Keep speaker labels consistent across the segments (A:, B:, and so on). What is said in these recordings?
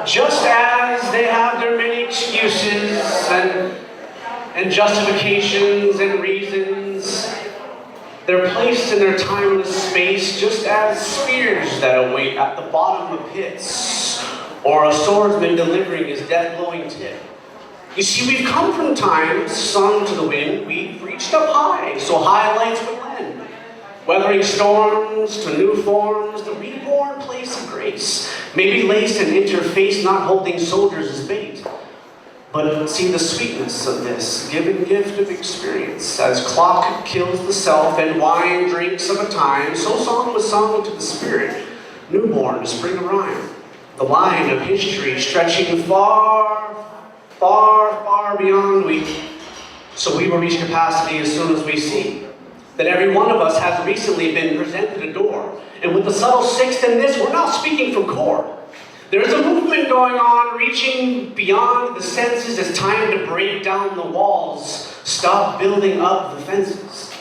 A: Just as they have their many excuses and justifications and reasons, they're placed in their timeless space just as spears that await at the bottom of pits, or a swordsman delivering his death-blowing tip. You see, we've come from times sung to the wind, we've reached up high, so high lights would lend. Weathering storms to new forms, the reborn place of grace, maybe laced and interfaced, not holding soldiers as bait. But see the sweetness of this given gift of experience, as clock kills the self and wine drinks of a time, so song was sung to the spirit, newborn to spring a rhyme. The line of history stretching far, far, far beyond we, so we will reach capacity as soon as we see that every one of us has recently been presented a door. And with the subtle sixth in this, we're not speaking from core. There is a movement going on, reaching beyond the senses. It's time to break down the walls, stop building up the fences.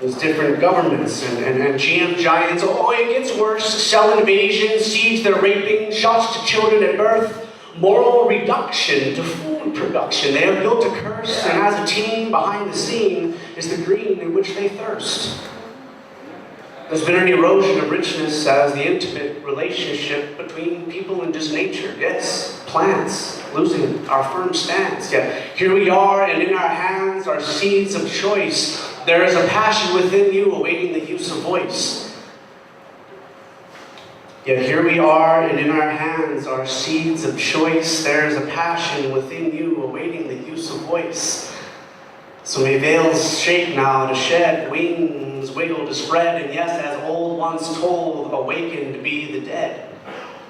A: There's different governments and GM giants. Oh, it gets worse. Cell invasion, seeds they're raping, shots to children at birth, moral reduction to food production. They have built a curse, and as a team, behind the scene is the green in which they thirst. There's been an erosion of richness as the intimate relationship between people and just nature. Yes, plants losing our firm stance. Yet here we are, and in our hands are seeds of choice. There is a passion within you awaiting the use of voice. Yet here we are, and in our hands are seeds of choice. There is a passion within you awaiting the use of voice. So may veils shake now to shed, wings wiggle to spread, and yes, as old once told, awaken to be the dead.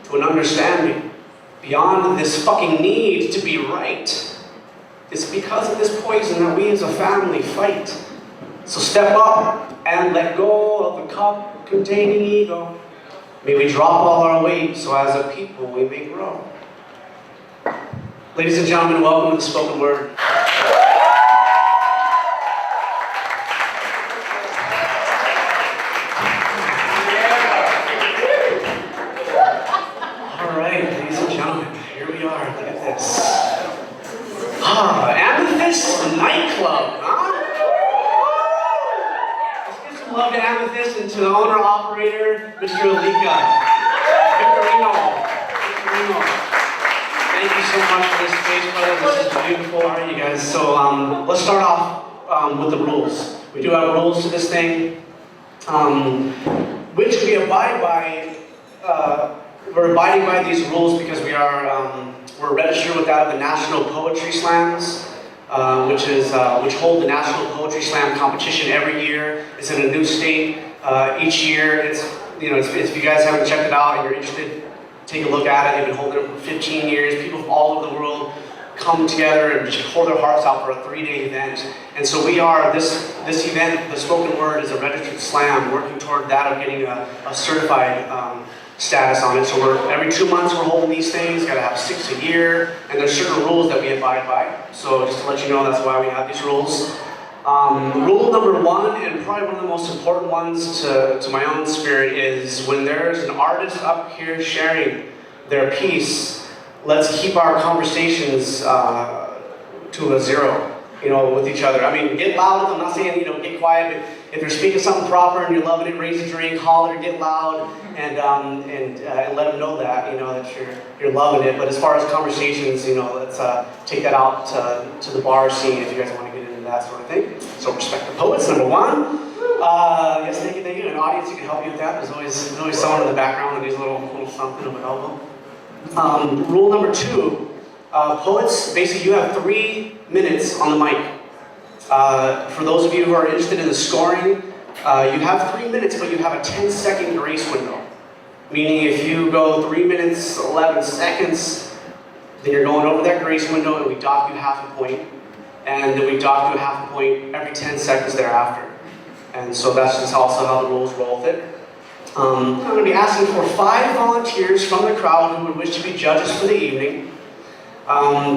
A: To an understanding beyond this fucking need to be right. It's because of this poison that we as a family fight. So step up and let go of the cup containing ego. May we drop all our weight so as a people we may grow. Ladies and gentlemen, welcome to the spoken word. All right, ladies and gentlemen, here we are. Look at this. Amethyst Night Club, huh? Love to Amethyst and to the owner-operator, Mr. Alika. Victorino. Thank you so much for this space, brother. This is beautiful. All right, you guys. So let's start off with the rules. We do have rules to this thing, which we abide by. We're abiding by these rules because we're registered with that of the National Poetry Slams. Which hold the National Poetry Slam competition every year. It's in a new state each year. If you guys haven't checked it out and you're interested, take a look at it. They've been holding it for 15 years. People from all over the world come together and just pour their hearts out for a 3-day event. And so we are, this event, the spoken word, is a registered slam, working toward that of getting a certified status on it. So every 2 months we're holding these things, gotta have 6 a year, and there's certain rules that we abide by. So just to let you know, that's why we have these rules. Rule number 1, and probably one of the most important ones to my own spirit, is when there's an artist up here sharing their piece, let's keep our conversations to a 0. With each other. I mean, get loud. I'm not saying, get quiet, but if you're speaking something proper and you're loving it, raise a drink, holler, get loud, and let them know that, that you're loving it. But as far as conversations, let's take that out to the bar scene if you guys want to get into that sort of thing. So respect the poets, number 1. Yes, thank you. An audience, you can help you with that. There's always someone in the background that needs a little something of an elbow. Rule number 2. Poets, basically you have 3 minutes on the mic. For those of you who are interested in the scoring, you have 3 minutes, but you have a 10-second grace window. Meaning if you go 3 minutes, 11 seconds, then you're going over that grace window and we dock you half a point. And then we dock you half a point every 10 seconds thereafter. And so that's just also how the rules roll with it. I'm going to be asking for 5 volunteers from the crowd who would wish to be judges for the evening.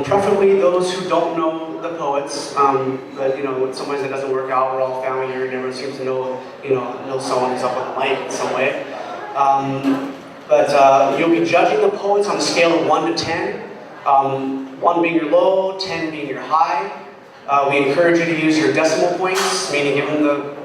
A: Preferably those who don't know the poets, but with some ways that doesn't work out. We're all family here and everyone seems to know someone who's up on the mic in some way. But you'll be judging the poets on a scale of 1 to 10. 1 being your low, 10 being your high. We encourage you to use your decimal points, meaning give them the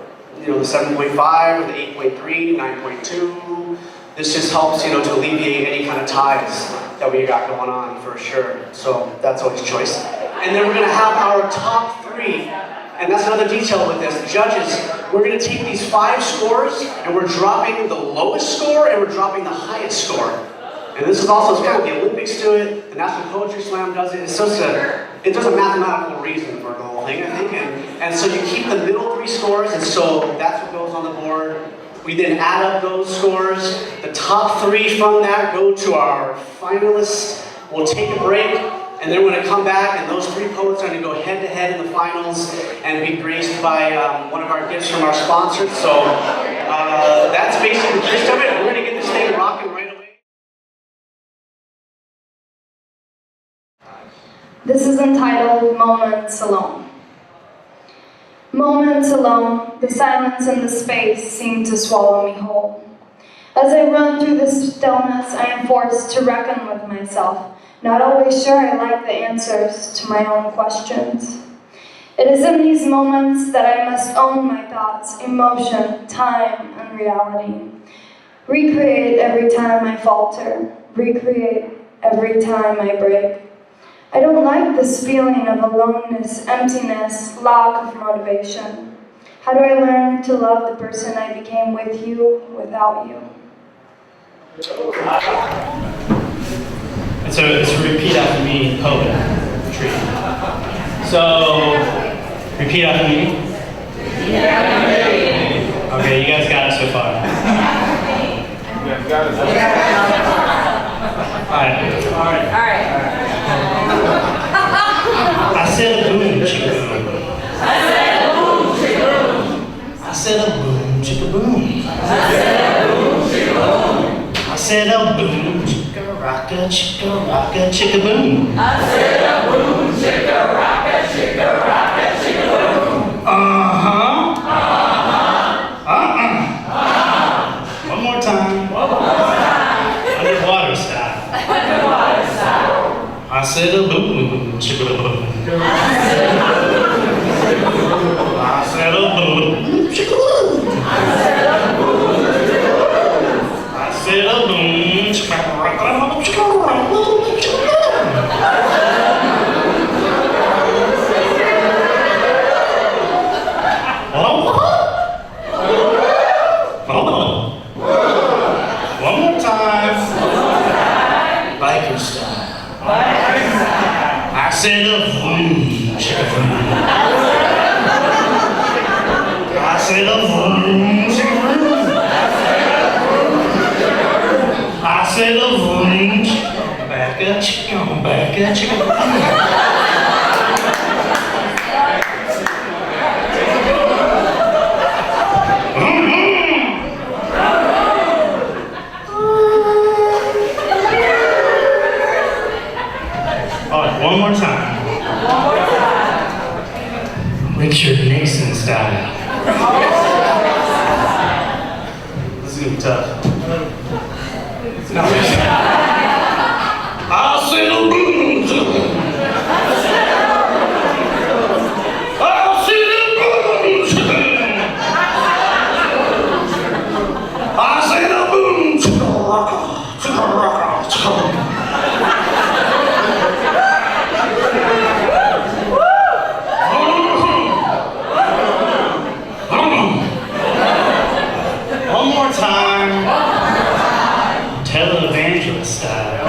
A: 7.5 or the 8.3, 9.2. This just helps, to alleviate any kind of ties that we got going on for sure. So that's always choice. And then we're gonna have our top 3. And that's another detail with this. Judges, we're going to take these 5 scores and we're dropping the lowest score and we're dropping the highest score. And this is also kind of the Olympics do it, the National Poetry Slam does it. It's just there's a mathematical reason for the whole thing, I think. And so you keep the middle 3 scores, and so that's what goes on the board. We then add up those scores. The top 3 from that go to our finalists. We'll take a break. And then we're going to come back, and those 3 poets are going to go head-to-head in the finals and be graced by one of our gifts from our sponsors. So that's basically the gist of it. We're going to get this thing rocking right away.
B: This is entitled Moments Alone. Moments alone, the silence and the space seem to swallow me whole. As I run through this stillness, I am forced to reckon with myself. Not always sure I like the answers to my own questions. It is in these moments that I must own my thoughts, emotion, time, and reality. Recreate every time I falter. Recreate every time I break. I don't like this feeling of aloneness, emptiness, lack of motivation. How do I learn to love the person I became with you without you?
C: And so it's repeat after me, poetry. So, repeat after me. Okay, you guys got it so far. All right. I said a boom, chicka boom. I said a boom, chicka boom. I said a boom, chicka rocka, chicka boom. I said a boom, chicka rocka, chicka boom. One more time. Underwater style. I said a boom, chicka boom. I said a boom, chicka boom. I said a boom, chicka rocka, chicka One more time. Biker style. I said a boom, chicka boom. I said a boom, chicka boom. I said a boom, chicka boom. One more time. Richard Nixon style. This is gonna be tough. I'll say the boom. I'll say the boom. I'll say the boom. One more time. Televangelist style.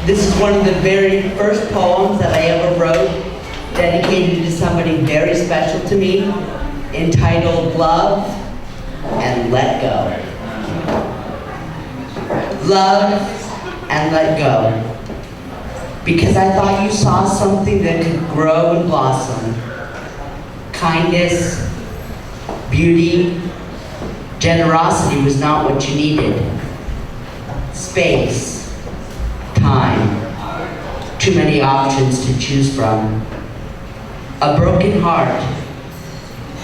D: This is one of the very first poems that I ever wrote, dedicated to somebody very special to me, entitled Love and Let Go. Love and let go. Because I thought you saw something that could grow and blossom. Kindness, beauty, generosity was not what you needed. Space, time, too many options to choose from. A broken heart,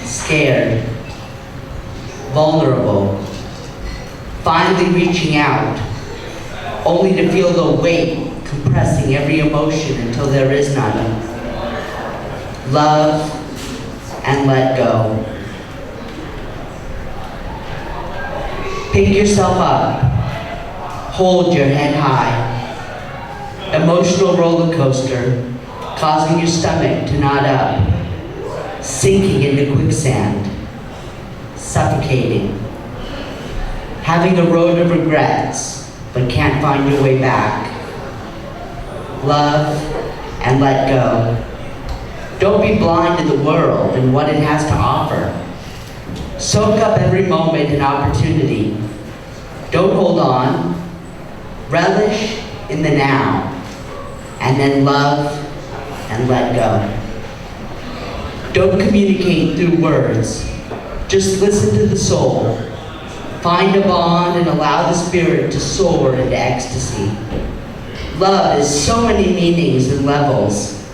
D: scared, vulnerable, finally reaching out, only to feel the weight compressing every emotion until there is none. Love and let go. Pick yourself up. Hold your head high. Emotional roller coaster, causing your stomach to knot up, sinking into quicksand, suffocating, having a road of regrets, but can't find your way back. Love and let go. Don't be blind to the world and what it has to offer. Soak up every moment and opportunity. Don't hold on. Relish in the now. And then love and let go. Don't communicate through words. Just listen to the soul. Find a bond and allow the spirit to soar into ecstasy. Love has so many meanings and levels,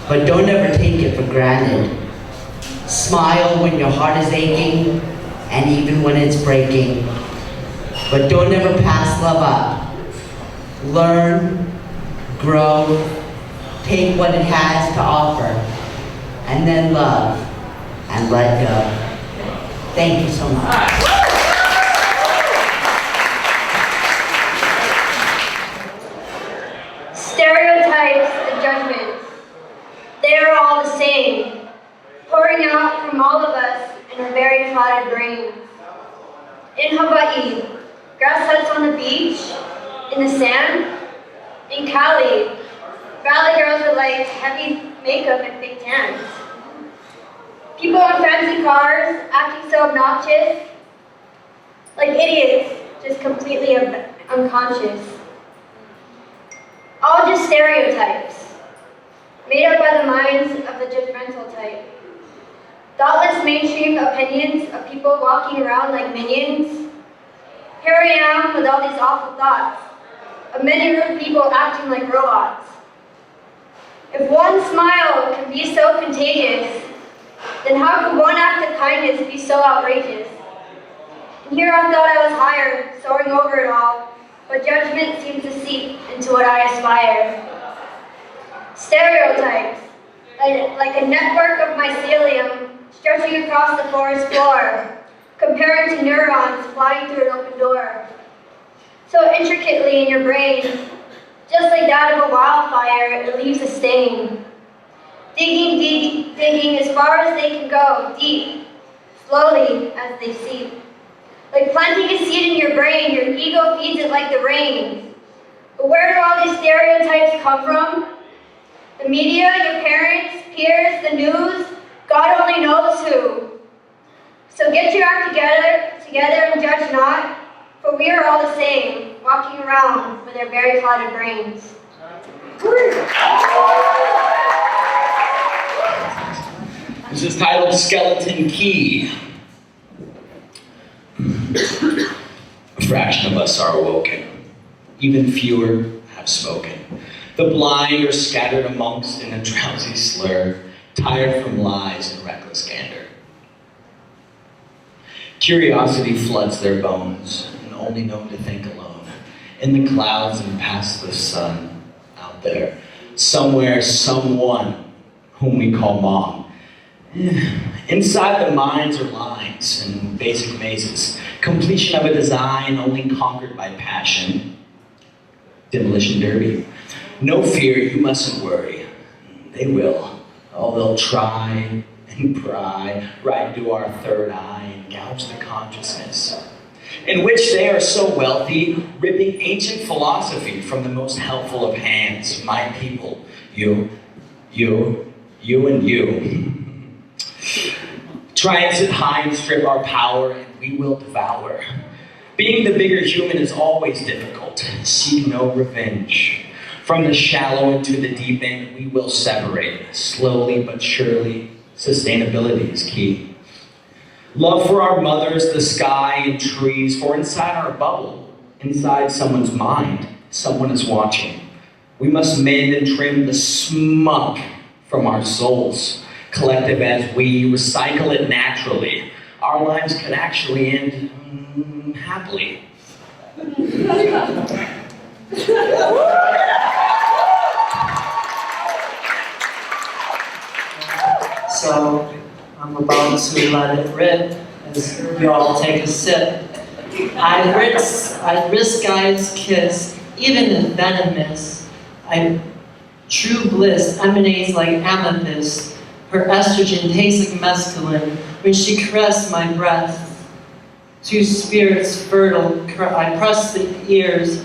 D: but don't ever take it for granted. Smile when your heart is aching, and even when it's breaking. But don't ever pass love up. Learn, grow, take what it has to offer, and then love and let go. Thank you so much.
B: Stereotypes and judgments, they are all the same, pouring out from all of us in our very clouded brains. In Hawaii, grass huts on the beach, in the sand. In Cali, valley girls with like heavy makeup and fake tans. People in fancy cars acting so obnoxious, like idiots, just completely unconscious. All just stereotypes, made up by the minds of the judgmental type. Thoughtless mainstream opinions of people walking around like minions. Here I am with all these awful thoughts, of many rude people acting like robots. If one smile can be so contagious, then how could one act of kindness be so outrageous? And here I thought I was higher, soaring over it all, but judgment seems to seep into what I aspire. Stereotypes, like a network of mycelium stretching across the forest floor, comparing to neurons flying through an open door. So intricately in your brain, just like that of a wildfire, it leaves a stain. Digging as far as they can go, deep, slowly as they seep. Like planting a seed in your brain, your ego feeds it like the rain. But where do all these stereotypes come from? The media, your parents, peers, the news, God only knows who. So get your act together and judge not, for we are all the same, walking around with our very clouded brains.
E: This is titled Skeleton Key. A fraction of us are awoken. Even fewer have spoken. The blind are scattered amongst in a drowsy slur, tired from lies and reckless candor. Curiosity floods their bones, and only known to think alone. In the clouds and past the sun, out there, somewhere, someone whom we call mom. Inside the minds are lines and basic mazes, completion of a design only conquered by passion. Demolition derby. No fear, you mustn't worry. They will. Oh, they'll try and pry right into our third eye and gouge the consciousness. in which they are so wealthy, ripping ancient philosophy from the most helpful of hands. My people, you, and you. Try and sit high and strip our power, and we will devour. Being the bigger human is always difficult. Seek no revenge. From the shallow into the deep end, we will separate. Slowly but surely, sustainability is key. Love for our mothers, the sky, and trees, for inside our bubble, inside someone's mind, someone is watching. We must mend and trim the smut from our souls. Collective as we recycle it naturally, our lives could actually end happily.
F: So I'm about to let it rip as you all take a sip. I risk Guy's kiss, even if venomous. True bliss emanates like amethyst. Her estrogen tastes like mescaline when she caressed my breath. Two spirits fertile, I press the ears,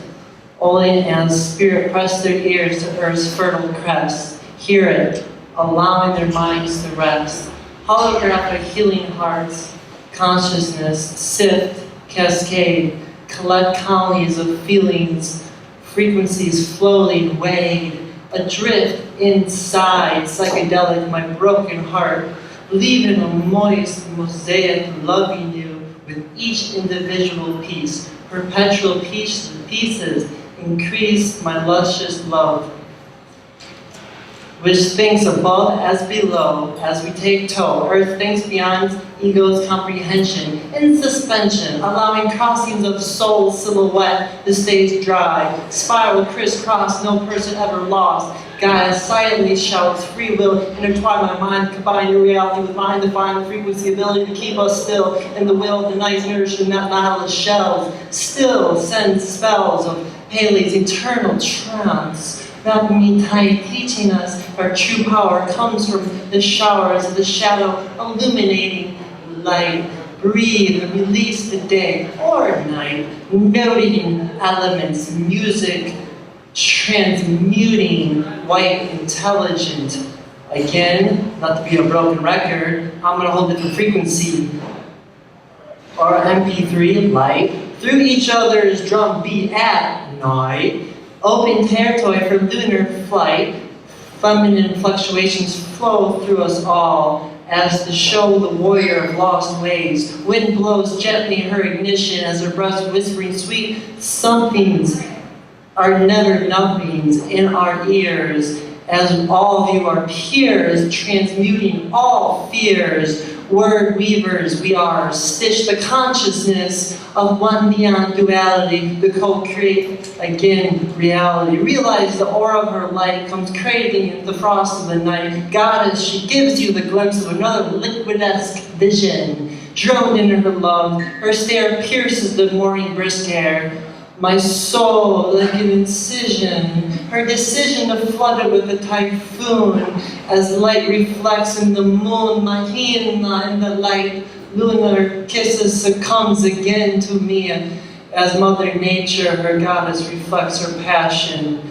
F: only as spirit press their ears to earth's fertile crest. Hear it, allowing their minds to rest. Holographic healing hearts, consciousness, sift, cascade, collect colonies of feelings, frequencies flowing, wade, adrift inside, psychedelic, my broken heart, leaving a moist mosaic, loving you with each individual piece. Perpetual pieces increase my luscious love, which thinks above as below, as we take toll. Earth thinks beyond ego's comprehension, in suspension, allowing crossings of soul silhouette the stage dry. Spiral crisscross, no person ever lost. Gaia silently shouts, free will, intertwine my mind, combine your reality with mine, define the frequency, ability to keep us still in the will of the night's nourishing that nihilist shells. Still sends spells of Haley's eternal trance. Wrapping me tight, teaching us our true power comes from the showers of the shadow, illuminating light. Breathe and release the day or night, noting elements, music, transmuting, white, intelligent. Again, not to be a broken record, I'm gonna hold different frequency. Or MP3 light, through each other's drum beat at night. Open territory for lunar flight. Feminine fluctuations flow through us all as to show the warrior of lost ways. Wind blows gently her ignition as her breath whispering sweet somethings are never nothings in our ears. As all of you are peers, transmuting all fears. Word weavers we are, stitch the consciousness of one beyond duality to co-create again reality. Realize the aura of her light comes craving in the frost of the night. Goddess, she gives you the glimpse of another liquid-esque vision. Droned into her love, her stare pierces the morning brisk air. My soul, like an incision, her decision to flood it with a typhoon, as light reflects in the moon, Mahina in the light, lunar kisses succumbs again to me, as Mother Nature, her goddess, reflects her passion.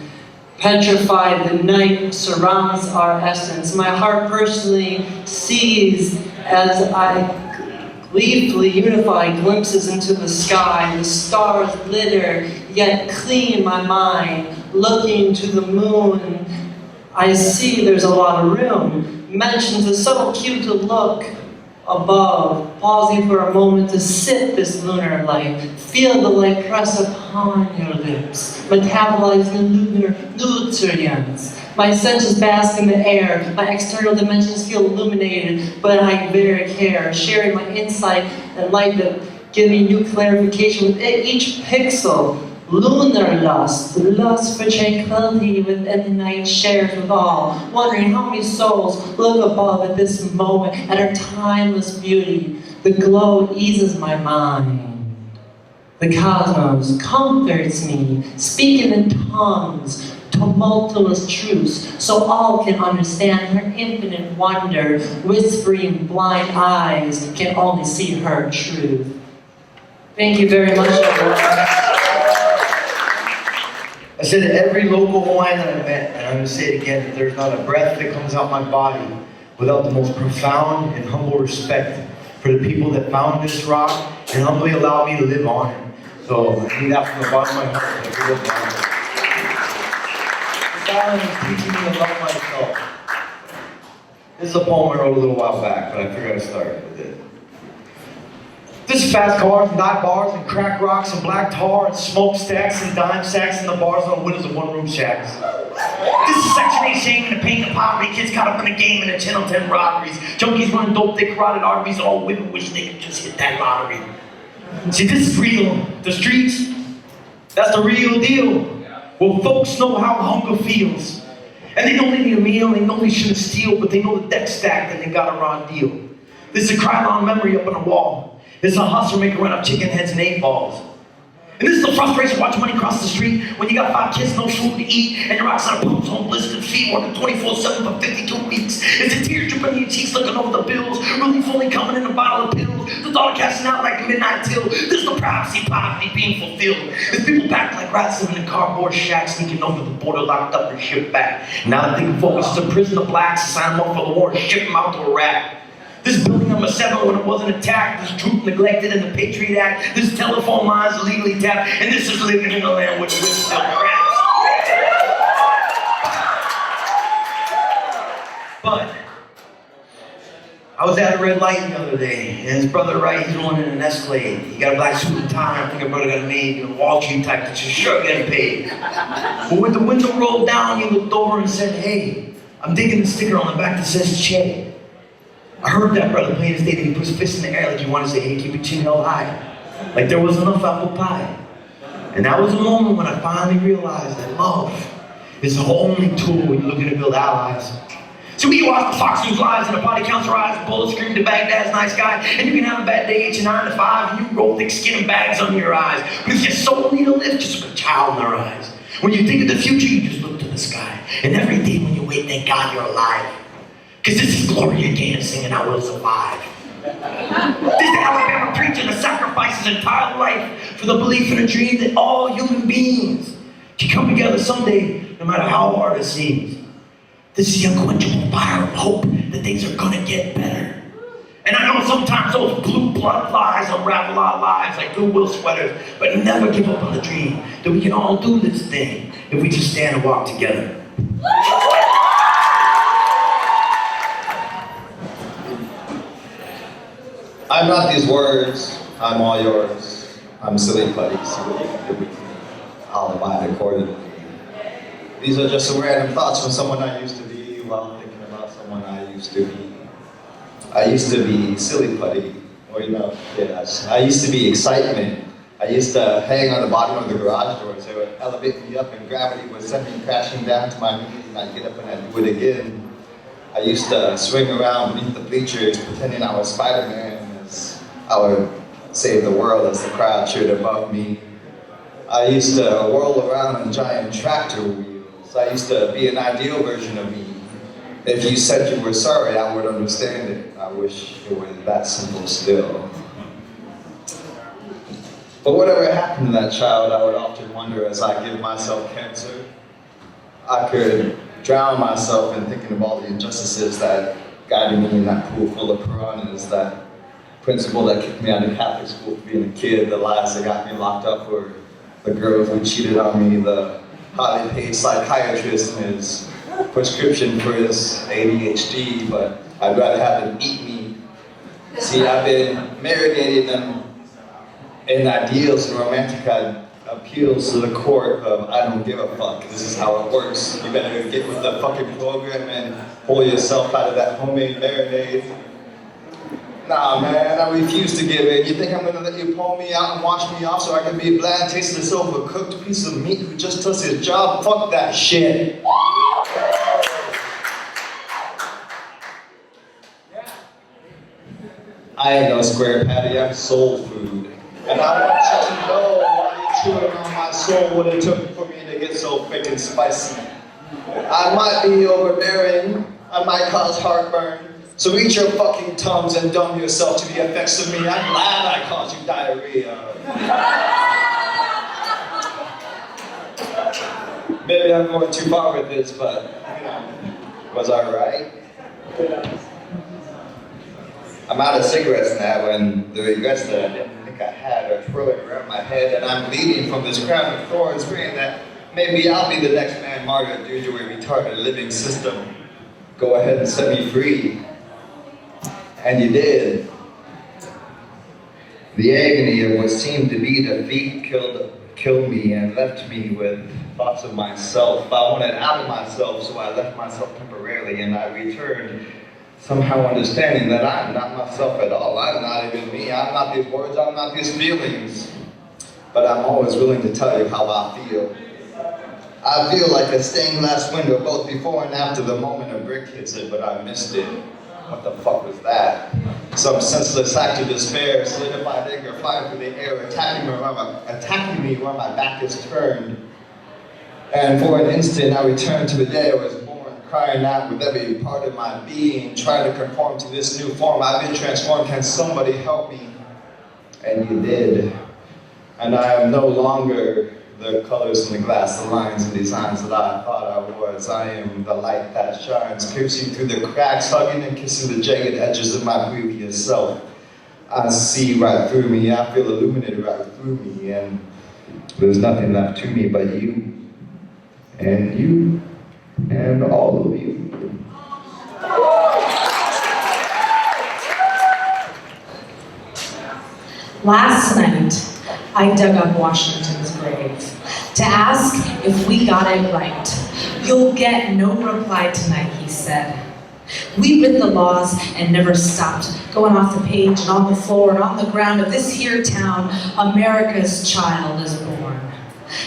F: Petrified, the night surrounds our essence. My heart personally sees as I gleefully unified glimpses into the sky. The stars glitter, yet clean my mind. Looking to the moon, I see there's a lot of room. Mentions a subtle cue to look above, pausing for a moment to sip this lunar light. Feel the light press upon your lips, metabolize the lunar nutrients. My senses bask in the air, my external dimensions feel illuminated, but I very care, sharing my insight and light that give me new clarification with each pixel. Lunar lust, lust for tranquility within the night shares with all, wondering how many souls look above at this moment at her timeless beauty. The glow eases my mind. The cosmos comforts me, speaking in tongues, tumultuous truths, so all can understand her infinite wonder. Whispering blind eyes can only see her truth. Thank you very much, everyone.
G: I said to every local Hawaiian that I met, and I'm going to say it again, that there's not a breath that comes out my body without the most profound and humble respect for the people that found this rock and humbly allowed me to live on it. So I mean that from the bottom of my heart. That I live on it. This island is teaching me to love myself. This is a poem I wrote a little while back, but I figured I'd start with it. This is fast cars and dive bars and crack rocks and black tar and smokestacks and dime sacks and the bars on the windows of one-room shacks.
C: This is Section 8 shame and the pain of poverty. Kids caught up in the game and the Channel 10 robberies. Junkies running dope, thick carotid arteries. All women wish they could just hit that lottery. See, this is real. The streets, that's the real deal. Well, folks know how hunger feels. And they know they need a meal, they know they shouldn't steal, but they know the deck's stacked and they got a raw deal. This is a Krylon memory up on the wall. This is a hustler making run up chicken heads and 8 balls. And this is the frustration watching money cross the street when you got 5 kids, no food to eat, and your outside pumps on blistered feet, working 24/7 for 52 weeks. It's a tear dripping in your cheeks, looking over the bills, relief only coming in a bottle of pills. The thought of cashing out like a midnight till. This is the privacy poverty being fulfilled. There's people back like rats living in cardboard shacks, sneaking over the border, locked up and shipped back. Now that they can focus to prison of blacks, sign them up for the war, and ship them out to Iraq. This building number 7 when it wasn't attacked, this truth neglected in the Patriot Act, this telephone lines illegally tapped, and this is living in a land which still cracks. But I was at a red light the other day, and his brother Wright, he's rolling in an Escalade. He got a black suit and tie, I think her brother got a maid, Wall Street type that's just sure getting paid. But when the window rolled down, he looked over and said, "Hey, I'm digging the sticker on the back that says Che." I heard that brother playing his day that he puts his fist in the air like he wanted to say, "Hey, keep your chin held high." Like there was enough apple pie. And that was a moment when I finally realized that love is the only tool when you're looking to build allies. So we watch the Fox News lives and the body counts rise, bullets scream to Baghdad's nice guy, and you can have a bad day at your 9 to 5, and you roll thick skin and bags under your eyes. But if your soul need a lift, just look a child in their eyes. When you think of the future, you just look to the sky. And every day when you wait, thank God you're alive. Because this is Gloria Gaynor singing I Will Survive. This is the Alabama preacher that sacrifices his entire life for the belief and a dream that all human beings can come together someday, no matter how hard it seems. This is the unquenchable fire of hope that things are gonna get better. And I know sometimes those blue blood flies unravel our lives like Goodwill sweaters, but never give up on the dream that we can all do this thing if we just stand and walk together.
H: I'm not these words, I'm all yours. I'm silly putty, see what you can do. I'll abide accordingly. These are just some random thoughts from someone I used to be while thinking about someone I used to be. I used to be silly putty, or I used to be excitement. I used to hang on the bottom of the garage doors. They would elevate me up and gravity would send me crashing down to my knees and I'd get up and I'd do it again. I used to swing around beneath the bleachers pretending I was Spider-Man. I would save the world as the crowd cheered above me. I used to whirl around on giant tractor wheels. I used to be an ideal version of me. If you said you were sorry, I would understand it. I wish it were that simple still. But whatever happened to that child, I would often wonder as I give myself cancer. I could drown myself in thinking of all the injustices that guided me in that pool full of piranhas, that principal that kicked me out of Catholic school for being a kid, the lies that got me locked up were the girls who cheated on me, the highly paid psychiatrist and his prescription for his ADHD, but I'd rather have them eat me. See, I've been marinating them in ideals and romantic appeals to the court of I don't give a fuck, this is how it works. You better get with the fucking program and pull yourself out of that homemade marinade. Nah, man, I refuse to give in. You think I'm gonna let you pull me out and wash me off so I can be a bland, tasteless, overcooked piece of meat who just does his job? Fuck that shit. I ain't no square patty, I'm soul food. And I want you to know why you're chewing on my soul what it took for me to get so freaking spicy. I might be overbearing, I might cause heartburn, So eat your fucking tongues and dumb yourself to the effects of me. I'm glad I caused you diarrhea. Maybe I'm going too far with this, but, was I right? I'm out of cigarettes now, and the regrets that I didn't think I had are twirling around my head, and I'm bleeding from this crown of thorns, praying that maybe I'll be the next man martyred due to a retarded living system. Go ahead and set me free. And you did. The agony of what seemed to be defeat killed me and left me with thoughts of myself. I wanted out of myself, so I left myself temporarily, and I returned somehow understanding that I'm not myself at all. I'm not even me. I'm not these words. I'm not these feelings. But I'm always willing to tell you how I feel. I feel like a stained glass window both before and after the moment a brick hits it, but I missed it. What the fuck was that? Some senseless act of despair, solidified anger flying through the air, attacking me where my back is turned. And for an instant, I returned to the day I was born, crying out with every part of my being, trying to conform to this new form. I've been transformed. Can somebody help me? And you did. And I am no longer the colors in the glass, the lines and designs that I thought I was. I am the light that shines, piercing through the cracks, hugging and kissing the jagged edges of my previous self. I see right through me, I feel illuminated right through me, and there's nothing left to me but you, and all of you.
I: Last night, I dug up Washington's grave to ask if we got it right. You'll get no reply tonight, he said. We read the laws and never stopped, going off the page and on the floor and on the ground of this here town, America's child is born.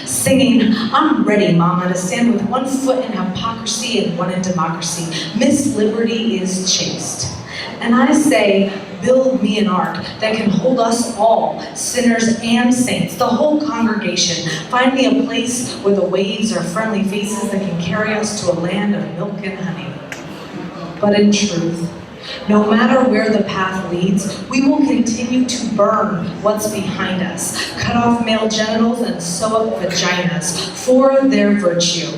I: Singing, I'm ready, mama, to stand with one foot in hypocrisy and one in democracy. Miss Liberty is chaste. And I say, build me an ark that can hold us all, sinners and saints, the whole congregation. Find me a place where the waves are friendly faces that can carry us to a land of milk and honey. But in truth, no matter where the path leads, we will continue to burn what's behind us, cut off male genitals and sew up vaginas for their virtue.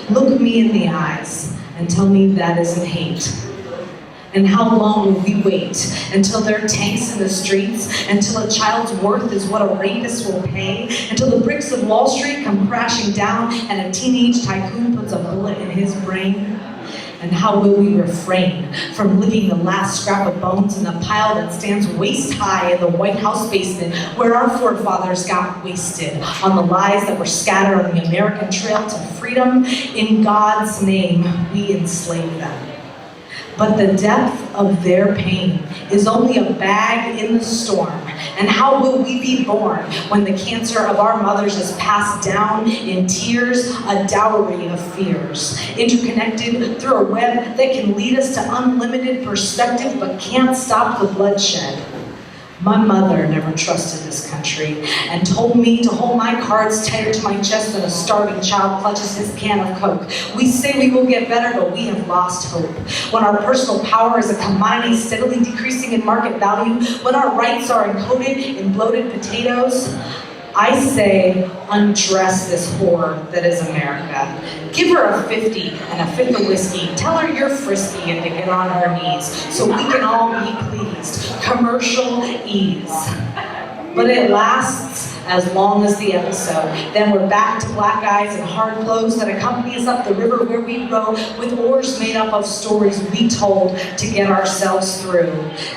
I: Look me in the eyes and tell me that isn't hate. And how long will we wait until there are tanks in the streets, until a child's worth is what a rapist will pay, until the bricks of Wall Street come crashing down and a teenage tycoon puts a bullet in his brain? And how will we refrain from living the last scrap of bones in the pile that stands waist high in the White House basement where our forefathers got wasted on the lies that were scattered on the American trail to freedom? In God's name, we enslaved them. But the depth of their pain is only a bag in the storm. And how will we be born when the cancer of our mothers is passed down in tears, a dowry of fears, interconnected through a web that can lead us to unlimited perspective but can't stop the bloodshed? My mother never trusted this country and told me to hold my cards tighter to my chest than a starving child clutches his can of Coke. We say we will get better, but we have lost hope. When our personal power is a commodity steadily decreasing in market value, when our rights are encoded in bloated potatoes, I say, undress this whore that is America. Give her a 50 and a fifth of whiskey. Tell her you're frisky and to get on her knees so we can all be pleased. Commercial ease. But it lasts as long as the episode. Then we're back to black eyes and hard clothes that accompany us up the river where we row with oars made up of stories we told to get ourselves through.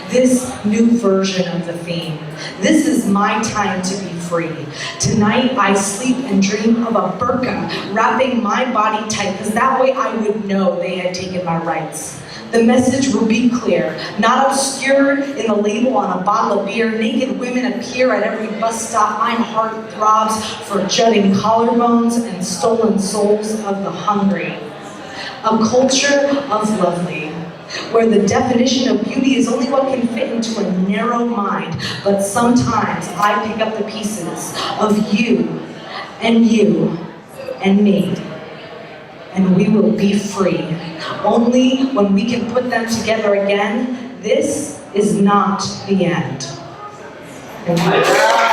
I: This new version of the theme. This is my time to be free. Tonight I sleep and dream of a burqa wrapping my body tight because that way I would know they had taken my rights. The message will be clear, not obscured in the label on a bottle of beer. Naked women appear at every bus stop. My heart throbs for jutting collarbones and stolen souls of the hungry. A culture of lovely, where the definition of beauty is only what can fit into a narrow mind. But sometimes I pick up the pieces of you and me. and we will be free. Only when we can put them together again, this is not the end. Thank you.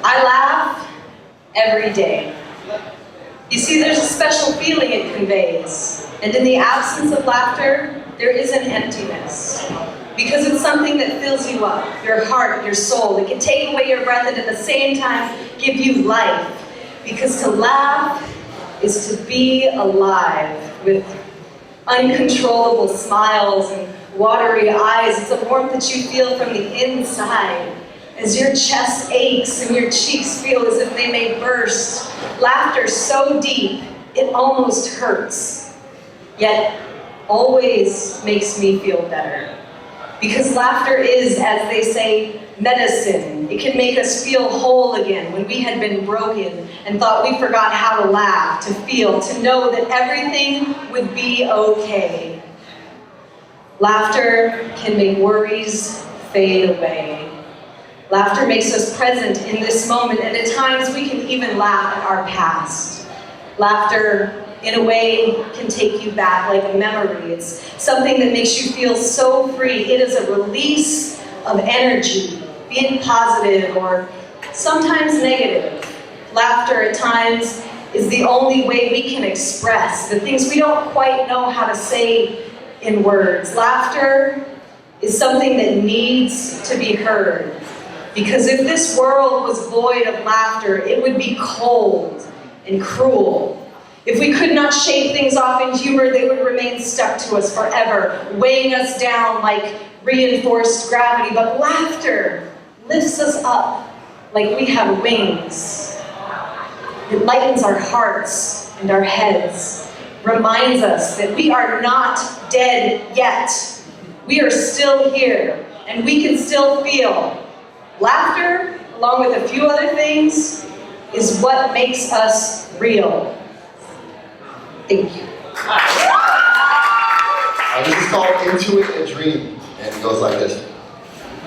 I: I laugh every day. You see, there's a special feeling it conveys, and in the absence of laughter, there is an emptiness. Because it's something that fills you up, your heart, your soul. It can take away your breath and at the same time give you life. Because to laugh is to be alive with uncontrollable smiles and watery eyes. It's a warmth that you feel from the inside as your chest aches and your cheeks feel as if they may burst. Laughter so deep, it almost hurts, yet always makes me feel better. Because laughter is, as they say, medicine. It can make us feel whole again when we had been broken and thought we forgot how to laugh, to feel, to know that everything would be okay. Laughter can make worries fade away. Laughter makes us present in this moment, and at times we can even laugh at our past. Laughter, in a way, can take you back like a memory. It's something that makes you feel so free. It is a release of energy, be it positive or sometimes negative. Laughter at times is the only way we can express the things we don't quite know how to say in words. Laughter is something that needs to be heard. Because if this world was void of laughter, it would be cold and cruel. If we could not shake things off in humor, they would remain stuck to us forever, weighing us down like reinforced gravity. But laughter lifts us up like we have wings. It lightens our hearts and our heads, reminds us that we are not dead yet. We are still here, and we can still feel. Laughter, along with a few other things, is what makes us real. Thank you.
H: This is called Intuit a Dream, and it goes like this.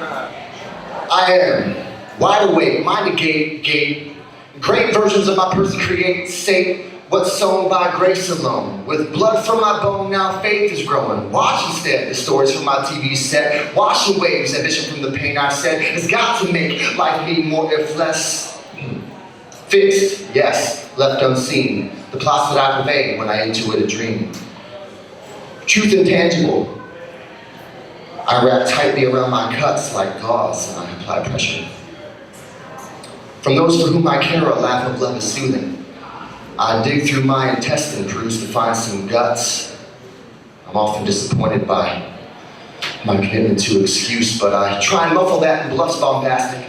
H: I am wide awake, mind gate. Great versions of my person create, say what's sown by grace alone. With blood from my bone, now faith is growing. Watch instead the stories from my TV set. Washing waves, a vision from the pain I said. It's got to make life mean more if less. Fixed, yes, left unseen. The plots that I convey when I intuit a dream. Truth intangible. I wrap tightly around my cuts like gauze and I apply pressure. From those for whom I care, a laugh of love is soothing. I dig through my intestine, peruse to find some guts. I'm often disappointed by my commitment to excuse, but I try and muffle that in bluffs bombastic.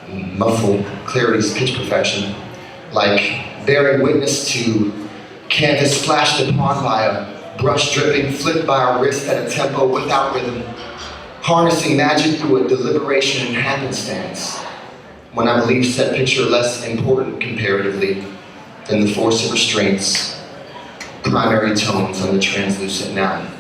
H: Muffle clarity's pitch perfection, like bearing witness to canvas splashed upon by a brush dripping, flipped by a wrist at a tempo without rhythm, harnessing magic through a deliberation and happenstance. When I believe said picture less important comparatively than the force of restraints, primary tones on the translucent noun.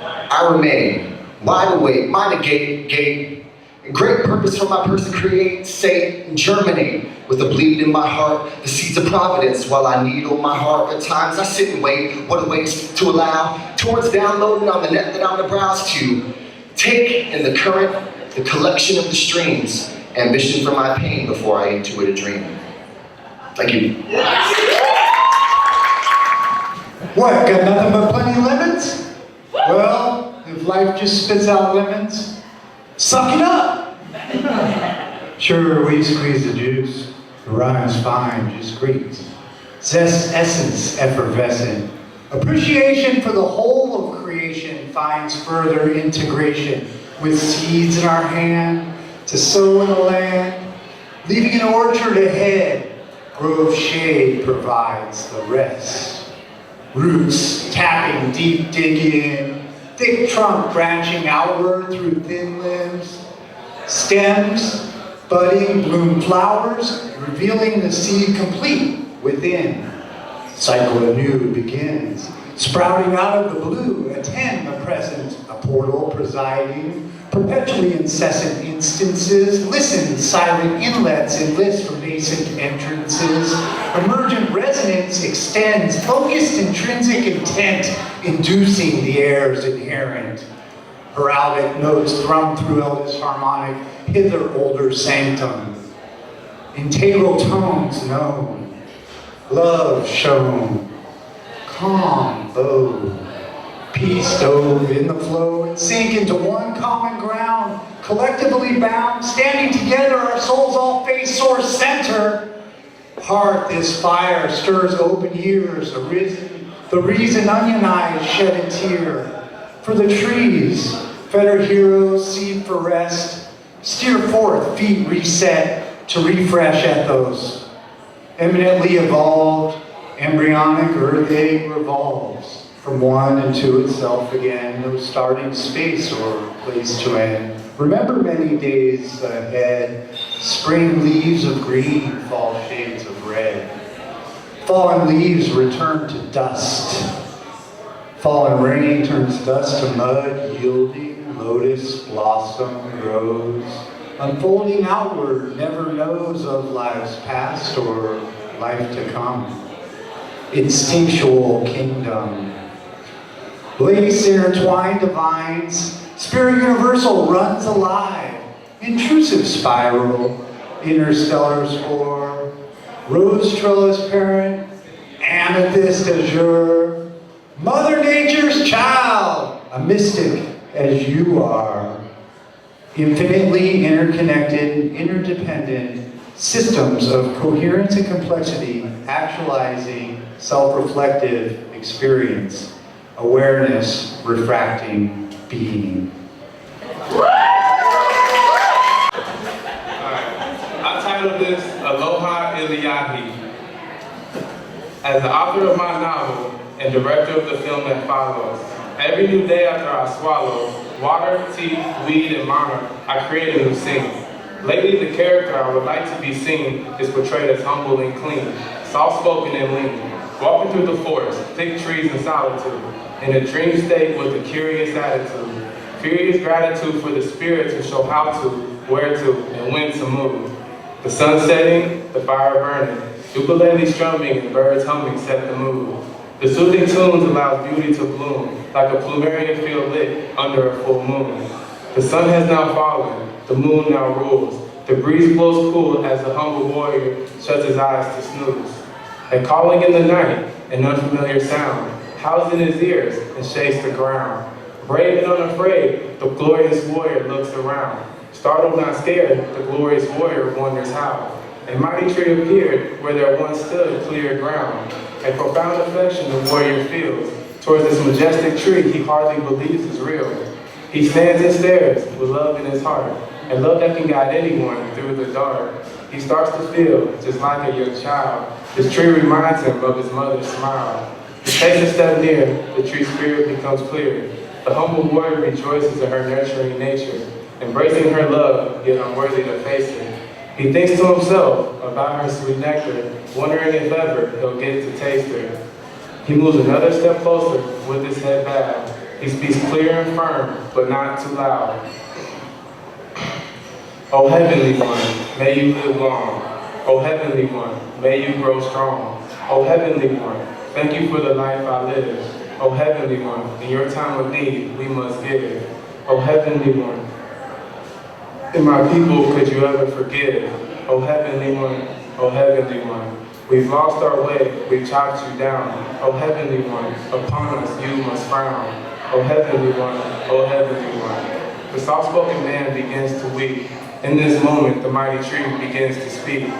H: I remain wide awake, mind a gate, great purpose for my person create, say, germinate with a bleed in my heart, the seeds of providence while I needle my heart. At times I sit and wait, what awaits to allow, torrents downloading on the net that I'm to browse to. Take in the current, the collection of the streams, ambition for my pain before I intuit a dream. Thank you.
J: What, got nothing but plenty of lemons? Well, if life just spits out lemons, suck it up! Sure, we squeeze the juice. The rhyme's fine, just great. Zest, essence, effervescent. Appreciation for the whole of creation finds further integration with seeds in our hand to sow in the land, leaving an orchard ahead. Grove shade provides the rest. Roots tapping deep dig in, thick trunk branching outward through thin limbs, stems budding bloom flowers, revealing the seed complete within. Cycle anew begins, sprouting out of the blue, attend the present, a portal presiding, Perpetually incessant instances, listen, silent inlets enlist from nascent entrances. Emergent resonance extends, focused intrinsic intent, inducing the air's inherent. Heraldic notes thrum through eldest harmonic, hither older sanctum. Integral tones known, love shown, calm bow. Peace dove in the flow and sink into one common ground, collectively bound, standing together, our souls all face source center. Heart, this fire stirs open ears, the reason onion eyes shed a tear. For the trees, fetter heroes, seed for rest, steer forth, feet reset, to refresh ethos. Eminently evolved, embryonic earth egg revolves. From one into itself again, no starting space or place to end. Remember many days ahead, spring leaves of green, fall shades of red. Fallen leaves return to dust. Fallen rain turns dust to mud, yielding, lotus blossom grows. Unfolding outward, never knows of lives past or life to come. Instinctual kingdom. Lace intertwined divines, spirit universal runs alive, intrusive spiral, interstellar spore, rose trellis parent, amethyst azure, Mother Nature's child, a mystic as you are, infinitely interconnected, interdependent systems of coherence and complexity, actualizing self-reflective experience. Awareness, refracting, being.
K: I titled this Aloha Iliahi. As the author of my novel and director of the film that follows, every new day after I swallow water, tea, weed, and monarch, I create a new scene. Lately, the character I would like to be seen is portrayed as humble and clean, soft-spoken and lean, walking through the forest, thick trees and solitude, in a dream state with a curious attitude, furious gratitude for the spirit to show how to, where to, and when to move. The sun setting, the fire burning, ukulele strumming and birds humming set the mood. The soothing tunes allows beauty to bloom, like a plumeria field lit under a full moon. The sun has now fallen, the moon now rules. The breeze blows cool as the humble warrior shuts his eyes to snooze. And calling in the night, an unfamiliar sound, housed in his ears and shakes the ground. Brave and unafraid, the glorious warrior looks around. Startled, not scared, the glorious warrior wonders how. A mighty tree appeared where there once stood clear ground. A profound affection the warrior feels towards this majestic tree he hardly believes is real. He stands and stares with love in his heart, and love that can guide anyone through the dark. He starts to feel just like a young child. This tree reminds him of his mother's smile. He takes a step near, the tree's spirit becomes clear. The humble warrior rejoices in her nurturing nature, embracing her love, yet unworthy to face it. He thinks to himself about her sweet nectar, wondering if ever he'll get to taste her. He moves another step closer with his head bowed. He speaks clear and firm, but not too loud. O Heavenly One, may you live long. O Heavenly One, may you grow strong. O Heavenly One, thank you for the life I live. O Heavenly One, in your time of need, we must give. O Heavenly One, in my people, could you ever forgive? O Heavenly One, O Heavenly One, we've lost our way, we've chopped you down. O Heavenly One, upon us you must frown. O Heavenly One, O Heavenly One. The soft-spoken man begins to weep. In this moment, the mighty tree begins to speak.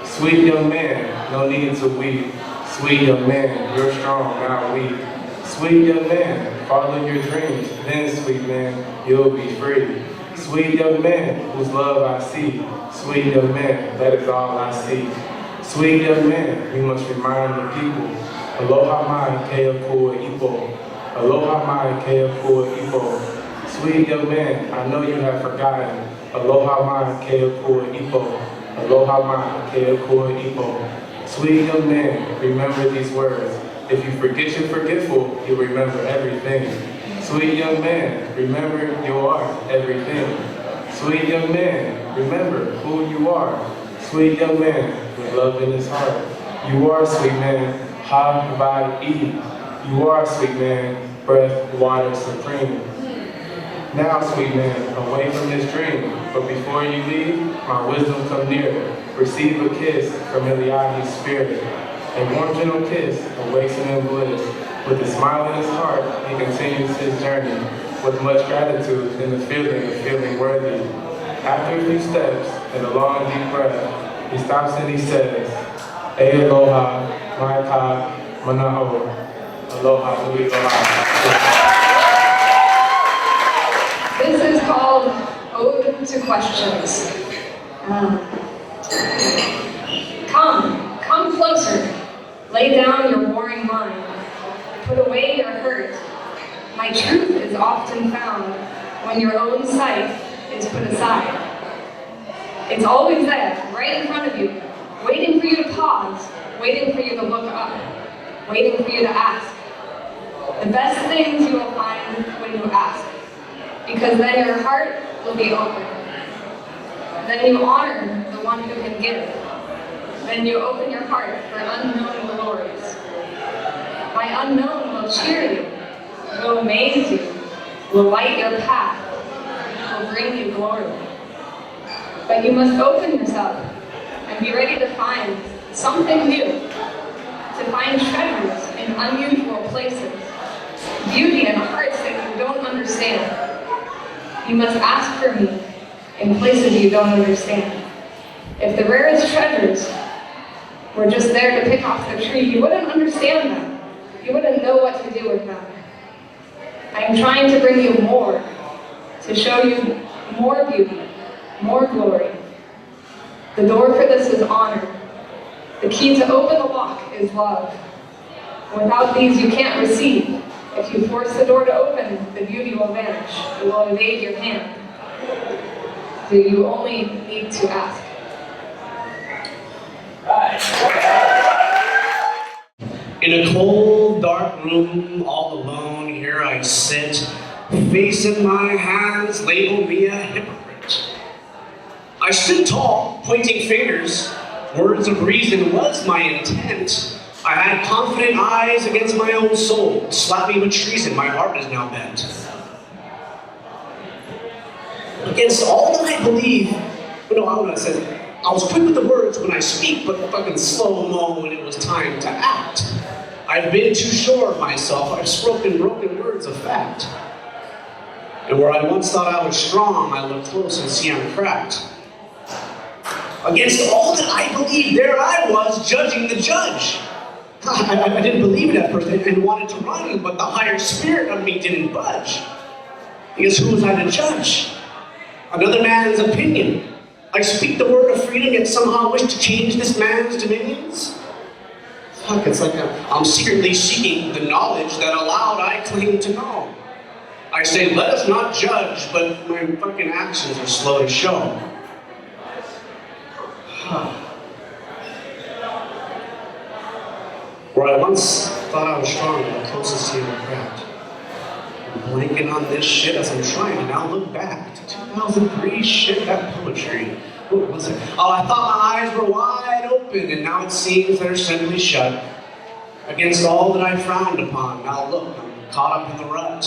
K: Sweet young man, no need to weep. Sweet young man, you're strong, not weak. Sweet young man, follow your dreams, then sweet man, you'll be free. Sweet young man, whose love I see. Sweet young man, that is all I see. Sweet young man, we must remind the people. Aloha mai keakua ipo. Aloha mai keakua ipo. Sweet young man, I know you have forgotten. Aloha mai keakua ipo. Aloha mai keakua ipo. Sweet young man, remember these words. If you forget you're forgetful, you'll remember everything. Sweet young man, remember you are everything. Sweet young man, remember who you are. Sweet young man, with love in his heart. You are, sweet man, Ha Vai E. You are, sweet man, breath, water, supreme. Now, sweet man, away from this dream. But before you leave, my wisdom come near. Receive a kiss from Eliyahi's spirit. A warm, gentle kiss awakes him in bliss. With a smile in his heart, he continues his journey. With much gratitude in the feeling of feeling worthy. After a few steps and a long, deep breath, he stops and he says, E aloha, mai ka, mana'o. Aloha, nui aloha.
B: This is called Ode to Questions. Come closer. Lay down your warring mind. Put away your hurt. My truth is often found when your own sight is put aside. It's always there, right in front of you, waiting for you to pause, waiting for you to look up, waiting for you to ask. The best things you will find when you ask, because then your heart will be open. Then you honor the one who can give. Then you open your heart for unknown glories. My unknown will cheer you, will amaze you, will light your path, will bring you glory. But you must open yourself and be ready to find something new, to find treasures in unusual places, beauty in hearts that you don't understand. You must ask for me in places you don't understand. If the rarest treasures were just there to pick off the tree, you wouldn't understand them. You wouldn't know what to do with them. I am trying to bring you more, to show you more beauty, more glory. The door for this is honor. The key to open the lock is love. Without these, you can't receive. If you force the door to open, the beauty will vanish. It will evade your hand. So you only need to ask.
A: In a cold, dark room, all alone, here I sit, face in my hands, label me a hypocrite. I stood tall, pointing fingers, words of reason was my intent. I had confident eyes against my own soul, slap me with treason, my heart is now bent. Against all that I believe, I don't know, it says, I was quick with the words when I speak, but fucking slow-mo when it was time to act. I've been too sure of myself, I've spoken broken words of fact. And where I once thought I was strong, I look close and see I'm cracked. Against all that I believed, there I was, judging the judge. I didn't believe it at first and wanted to run, but the higher spirit of me didn't budge. Because who was I to judge? Another man's opinion. I speak the word of freedom, yet somehow wish to change this man's dominions? Fuck, it's like I'm secretly seeking the knowledge that aloud I claim to know. I say, let us not judge, but my fucking actions are slow to show. Where I once thought I was strong, the closest to the cracked. I'm blanking on this shit as I'm trying to now look back to 2003 shit, that poetry. What was it? Oh, I thought my eyes were wide open, and now it seems they're simply shut. Against all that I frowned upon, now look, I'm caught up in the rut.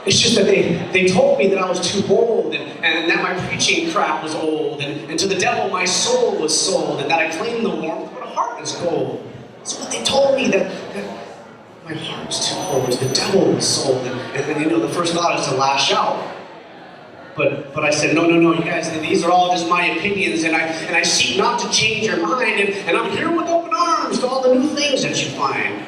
A: It's just that they told me that I was too bold, and that my preaching crap was old, and to the devil my soul was sold, and that I claimed the warmth, but a heart is cold. So what they told me that my heart's too cold, the devil was sold, and the first thought is to lash out. But I said, no, you guys, these are all just my opinions, and I seek not to change your mind, and I'm here with open arms to all the new things that you find.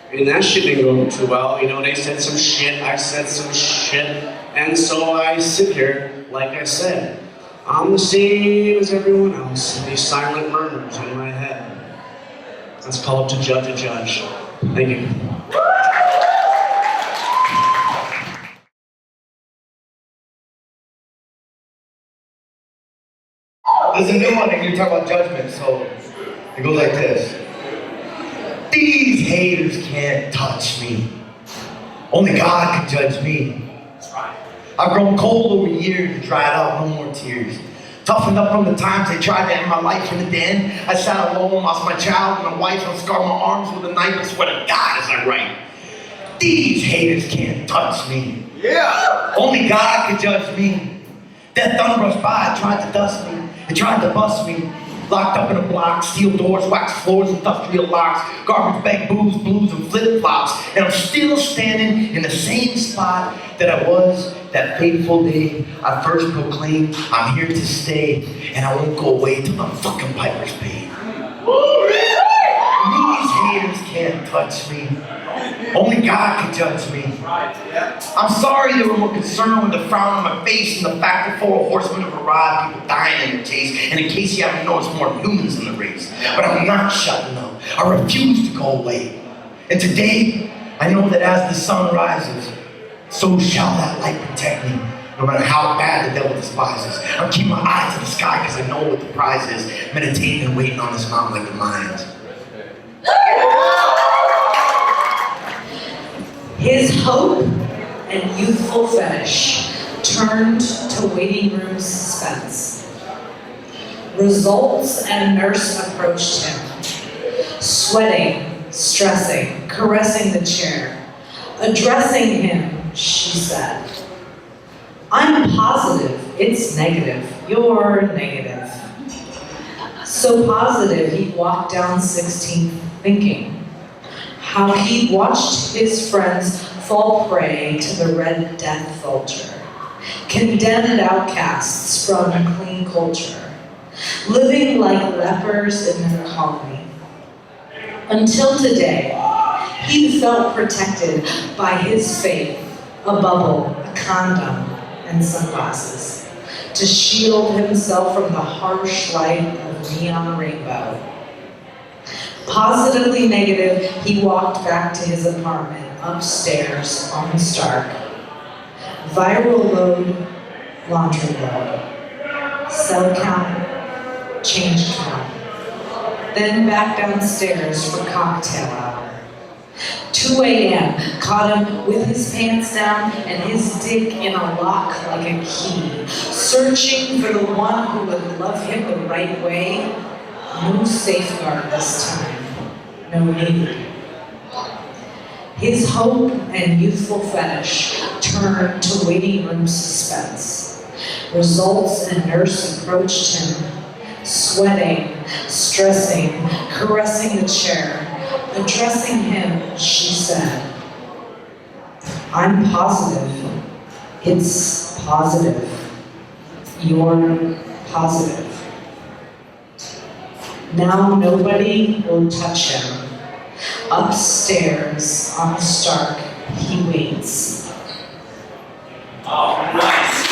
A: And that shit didn't go too well. They said some shit, I said some shit, and so I sit here, like I said. I'm the same as everyone else, these silent murmurs in my head. That's called to judge a judge. Thank you.
G: There's a new one, and you talk about judgment, so it goes like this. These haters can't touch me.
C: Only God can judge me. I've grown cold over years and dried out, no more tears. Toughened up from the times they tried to end my life, and in the end, I sat alone, lost my child and my wife, and scarred my arms with a knife, and swear to God as I write. These haters can't touch me. Yeah. Only God can judge me. Death done rushed by, it tried to dust me. It tried to bust me. Locked up in a block, steel doors, wax floors, industrial locks, garbage bag booze, blues, and flip-flops. And I'm still standing in the same spot that I was that fateful day I first proclaimed, I'm here to stay, and I won't go away till the fucking piper's paid. These haters can't touch me. Only God can judge me. I'm sorry they were more concerned with the frown on my face and the fact that 4 horsemen have arrived, people dying in the chase, and in case you haven't noticed, more humans in the race. But I'm not shutting up. I refuse to go away. And today, I know that as the sun rises, so shall that light protect me, no matter how bad the devil despises. I'm keeping my eyes to the sky because I know what the prize is, meditating and waiting on this mountain like the Mayans.
I: His hope and youthful fetish turned to waiting room suspense. Results and nurse approached him, sweating, stressing, caressing the chair. Addressing him, she said, I'm positive it's negative. You're negative. So positive he walked down 16th thinking how he watched his friends fall prey to the Red Death vulture, condemned outcasts from a clean culture, living like lepers in their colony. Until today, he felt protected by his faith, a bubble, a condom, and sunglasses, to shield himself from the harsh light of neon rainbow. Positively negative, he walked back to his apartment upstairs on Stark. Viral load, laundry load. Cell count, change count. Then back downstairs for cocktail hour. 2 a.m., caught him with his pants down and his dick in a lock like a key, searching for the one who would love him the right way. No safeguard this time, no need. His hope and youthful fetish turned to waiting room suspense. Results and nurse approached him, sweating, stressing, caressing the chair. Addressing him, she said, I'm positive. It's positive. You're positive. Now nobody will touch him. Upstairs on Stark, he waits.
E: Oh, nice.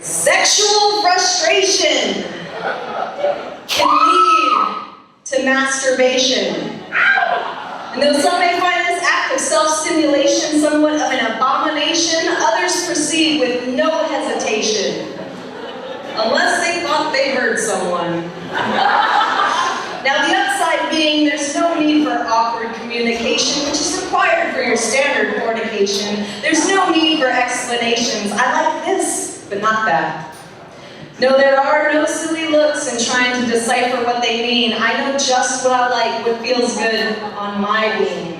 L: Sexual frustration can lead to masturbation. And though some may find this act of self-stimulation somewhat of an abomination, others proceed with no hesitation. Unless they thought they heard someone. Now the upside being there's no need for awkward communication, which is required for your standard fornication. There's no need for explanations. I like this, but not that. No, there are no silly looks in trying to decipher what they mean. I know just what I like, what feels good on my being.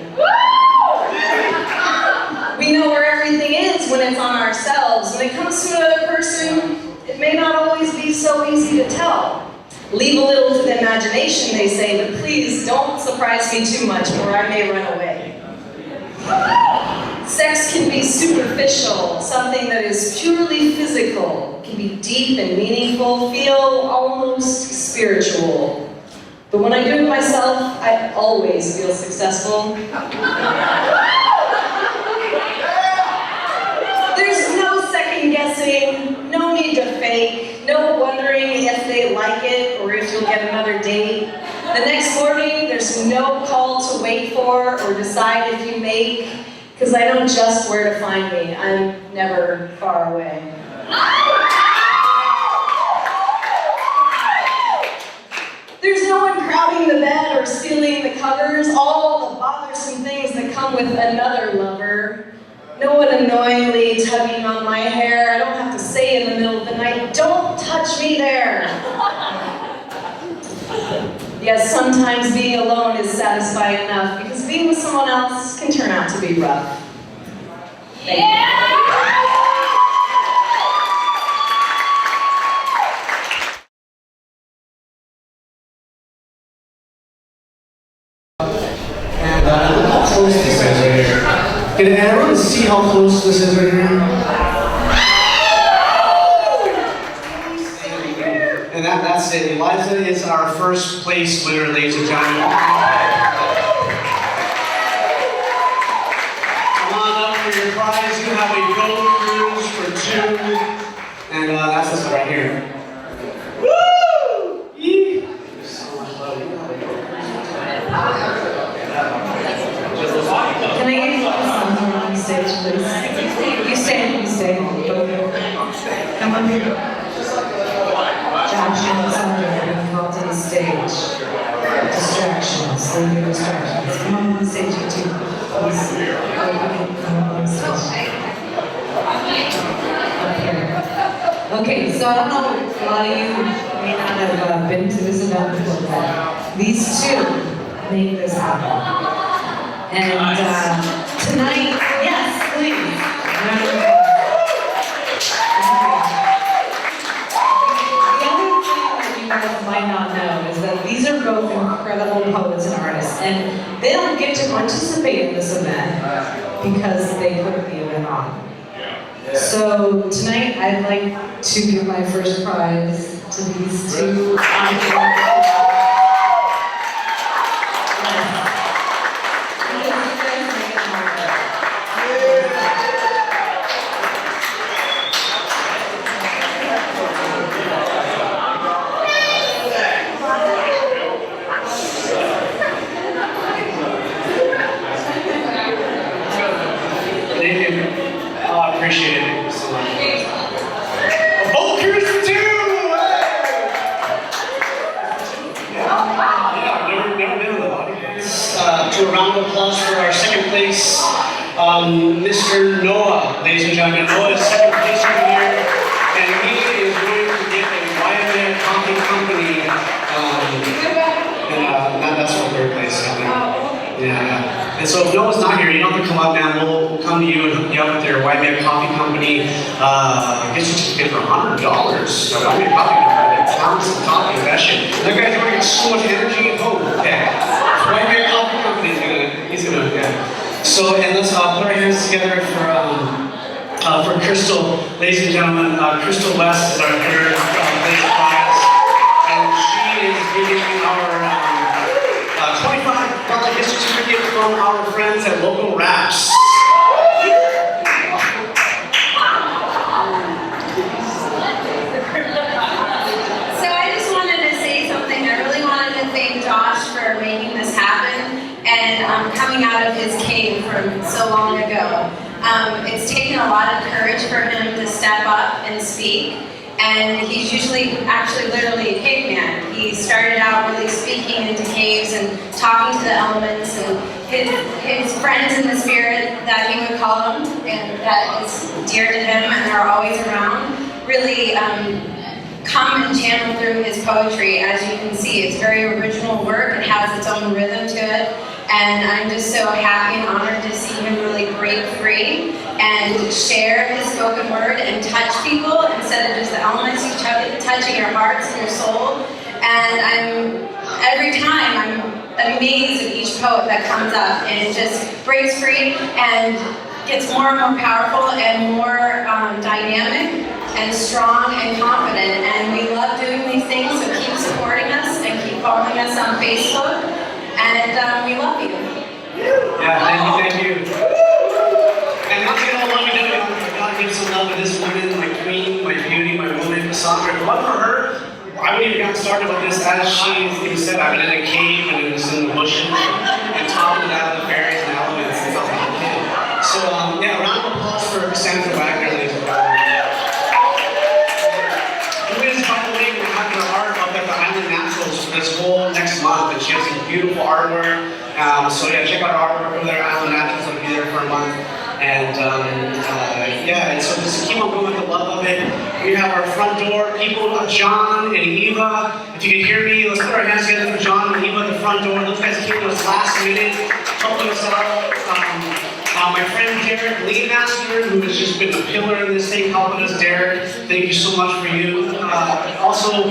L: We know where everything is when it's on ourselves. When it comes to another person, it may not always be so easy to tell. Leave a little to the imagination, they say, but please don't surprise me too much or I may run away. Sex can be superficial, something that is purely physical, can be deep and meaningful, feel almost spiritual. But when I do it myself, I always feel successful. There's no second guessing, no need to fake, no wondering if they like it or if you'll get another date. The next morning, there's no call to wait for or decide if you make, because I know just where to find me. I'm never far away. There's no one crowding the bed or stealing the covers. All with another lover. No one annoyingly tugging on my hair. I don't have to say in the middle of the night, don't touch me there. Yes, sometimes being alone is satisfying enough because being with someone else can turn out to be rough. Thank you.
A: And look how close this is right here. Can everyone see how close this is right here? And that's it. Eliza is our first place winner, ladies and gentlemen. Come on up for your prize. You have a boat cruise for 2. And that's this one right here. Woo! Yee! So much love.
I: Can I get you something on stage, please? You stay. Come on here. Josh and Sandra are going to come to the stage. Distractions, leave your distractions. Come on the stage, you two. Please. Come on the stage. Up here. Okay, so I don't know, a lot of you may not have been to this event before, but these two made this happen. And tonight, yes, please. Might not know is that these are both incredible poets and artists, and they don't get to participate in this event because they put the event on. So tonight I'd like to give my first prize to these two.
A: Appreciate it. Thank you so much. A boat cruise for 2! Yeah, I've never been in the audience. To a round of applause for our second place, Mr. Noah, ladies and gentlemen. Noah is second place right here, and he is going to get a Wyoming Coffee Company, and that's for third place, I think. Yeah. And so if Noah's not here, you don't have to come up, man. We'll come to you and hook you up with their White Man Coffee Company. Gift certificate for $100. So White Man Coffee Company, pounds of coffee investment. That guy's already got so much energy and hope. Yeah. White Man Coffee Company he's gonna, yeah. So, and let's put our hands together for Crystal, ladies and gentlemen. Crystal West is our third place prize, and she is giving our $25 gift certificate from our friends at Local Wraps.
L: So I just wanted to say something. I really wanted to thank Josh for making this happen and coming out of his cave from so long ago. It's taken a lot of courage for him to step up and speak. And he's usually actually literally a caveman. He started out really speaking into caves and talking to the elements, and his friends in the spirit that he would call them, and that is dear to him and are always around, really come and channel through his poetry. As you can see, it's very original work. It has its own rhythm to it. And I'm just so happy and honored to see him really break free and share his spoken word and touch people instead of just the elements, touching your hearts and your soul. And every time I'm amazed at each poet that comes up, and it just breaks free and gets more and more powerful and more dynamic and strong and confident. And we love doing these things, so keep supporting us and keep following us on Facebook. And we love you.
A: Yeah, thank you. And once again, all love you, God give some love to this woman, my queen, my beauty, my woman, Cassandra. If it wasn't for her, I wouldn't even gotten started with this. As she said, I've been in a cave and it was in the bushes and talking about the fairies and elements and stuff like that. So, yeah, a round of applause for Cassandra Wagner, ladies and gentlemen. Who is, by the way, we're having her art up at the Island Naturals for this whole next month, and she has some beautiful artwork. So yeah, check out our artwork over there, Island Naturals. there for a month. And yeah, and so just keep on going with the love of it. We have our front door people, John and Eva. If you can hear me, let's put our hands together for John and Eva at the front door. Those guys came to us last minute, helping us out. My friend Derek Leadmaster, who has just been a pillar in this thing, helping us. Derek, thank you so much for you. Also,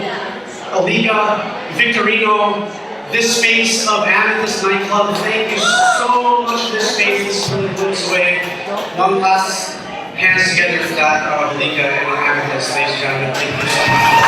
A: Aliga, Victorino, this space of Amethyst Night Club, thank you so much for this space. This really blew us away. One last hands together for that, Aliga and Amethyst, ladies and gentlemen. Thank you so much.